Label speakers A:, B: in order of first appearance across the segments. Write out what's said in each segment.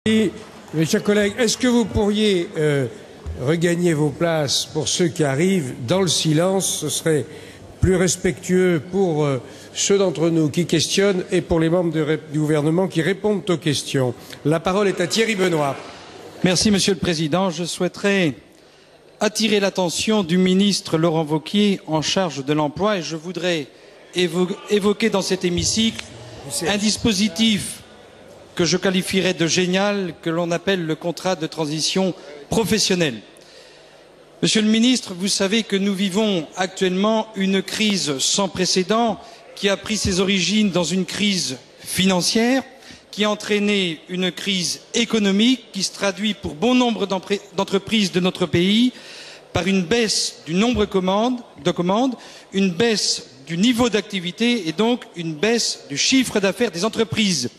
A: Et, mes chers collègues, est-ce que vous pourriez regagner vos places pour ceux qui arrivent dans le silence? Ce serait plus respectueux pour ceux d'entre nous qui questionnent et pour les membres du gouvernement qui répondent aux questions. La parole est à Thierry Benoît.
B: Merci, Monsieur le Président. Je souhaiterais attirer l'attention du ministre Laurent Wauquiez en charge de l'emploi et je voudrais évoquer dans cet hémicycle un dispositif que je qualifierais de génial, que l'on appelle le contrat de transition professionnelle. Monsieur le ministre, vous savez que nous vivons actuellement une crise sans précédent qui a pris ses origines dans une crise financière, qui a entraîné une crise économique qui se traduit pour bon nombre d'entreprises de notre pays par une baisse du nombre de commandes, une baisse du niveau d'activité et donc une baisse du chiffre d'affaires des entreprises.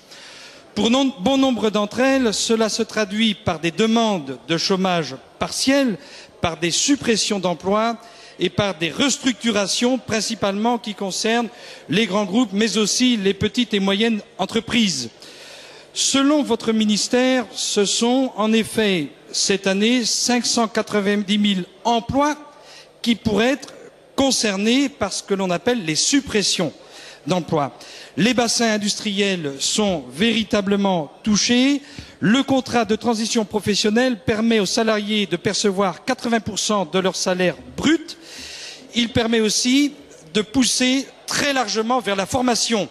B: Pour bon nombre d'entre elles, cela se traduit par des demandes de chômage partiel, par des suppressions d'emplois et par des restructurations, principalement qui concernent les grands groupes, mais aussi les petites et moyennes entreprises. Selon votre ministère, ce sont en effet cette année 590 000 emplois qui pourraient être concernés par ce que l'on appelle les suppressions d'emplois. Les bassins industriels sont véritablement touchés. Le contrat de transition professionnelle permet aux salariés de percevoir 80% de leur salaire brut. Il permet aussi de pousser très largement vers la formation.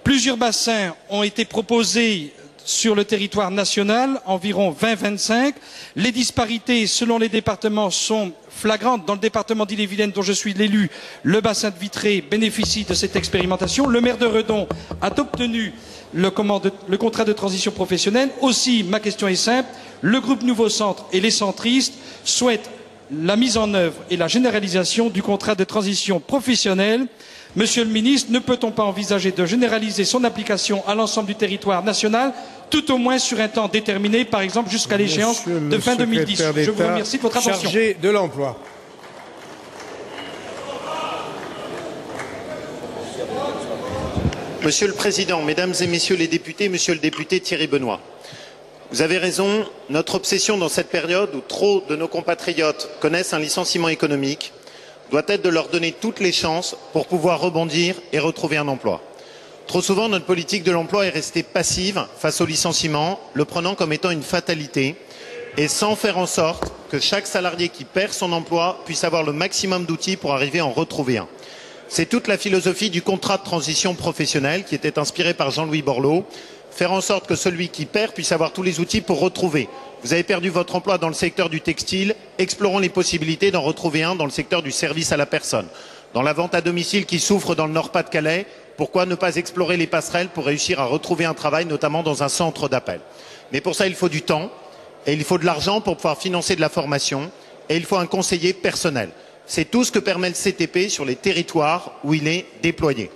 B: Plusieurs bassins ont été proposés sur le territoire national, environ 20-25. Les disparités selon les départements sont flagrantes. Dans le département d'Ille-et-Vilaine, dont je suis l'élu, le bassin de Vitré bénéficie de cette expérimentation. Le maire de Redon a obtenu le contrat de transition professionnelle. Aussi, ma question est simple. Le groupe Nouveau Centre et les centristes souhaitent la mise en œuvre et la généralisation du contrat de transition professionnelle. Monsieur le ministre, ne peut-on pas envisager de généraliser son application à l'ensemble du territoire national, tout au moins sur un temps déterminé, par exemple jusqu'à l'échéance de fin 2010? Je vous remercie de votre attention.
A: Chargé de l'emploi.
C: Monsieur le Président, Mesdames et Messieurs les députés, Monsieur le député Thierry Benoît, vous avez raison, notre obsession dans cette période où trop de nos compatriotes connaissent un licenciement économique doit être de leur donner toutes les chances pour pouvoir rebondir et retrouver un emploi. Trop souvent, notre politique de l'emploi est restée passive face au licenciement, le prenant comme étant une fatalité et sans faire en sorte que chaque salarié qui perd son emploi puisse avoir le maximum d'outils pour arriver à en retrouver un. C'est toute la philosophie du contrat de transition professionnelle qui était inspiré par Jean-Louis Borloo, faire en sorte que celui qui perd puisse avoir tous les outils pour retrouver. Vous avez perdu votre emploi dans le secteur du textile, explorons les possibilités d'en retrouver un dans le secteur du service à la personne. Dans la vente à domicile qui souffre dans le Nord-Pas-de-Calais, pourquoi ne pas explorer les passerelles pour réussir à retrouver un travail, notamment dans un centre d'appel? Mais pour ça, il faut du temps et il faut de l'argent pour pouvoir financer de la formation et il faut un conseiller personnel. C'est tout ce que permet le CTP sur les territoires où il est déployé.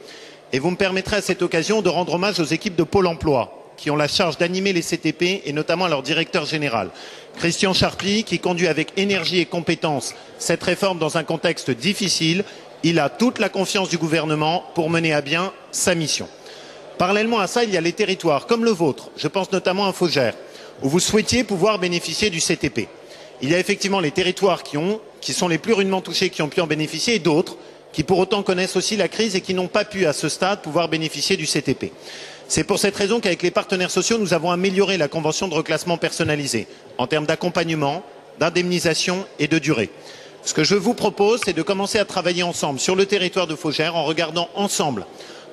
C: Et vous me permettrez à cette occasion de rendre hommage aux équipes de Pôle emploi qui ont la charge d'animer les CTP et notamment à leur directeur général, Christian Charpy, qui conduit avec énergie et compétence cette réforme dans un contexte difficile. Il a toute la confiance du gouvernement pour mener à bien sa mission. Parallèlement à ça, il y a les territoires comme le vôtre, je pense notamment à Faugères, où vous souhaitiez pouvoir bénéficier du CTP. Il y a effectivement les territoires qui sont les plus rudement touchés, qui ont pu en bénéficier, et d'autres qui pour autant connaissent aussi la crise et qui n'ont pas pu à ce stade pouvoir bénéficier du CTP. C'est pour cette raison qu'avec les partenaires sociaux, nous avons amélioré la convention de reclassement personnalisée en termes d'accompagnement, d'indemnisation et de durée. Ce que je vous propose, c'est de commencer à travailler ensemble sur le territoire de Faugères en regardant ensemble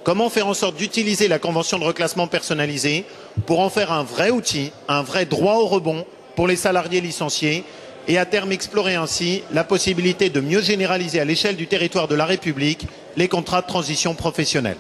C: comment faire en sorte d'utiliser la convention de reclassement personnalisée pour en faire un vrai outil, un vrai droit au rebond pour les salariés licenciés et à terme explorer ainsi la possibilité de mieux généraliser à l'échelle du territoire de la République les contrats de transition professionnelle.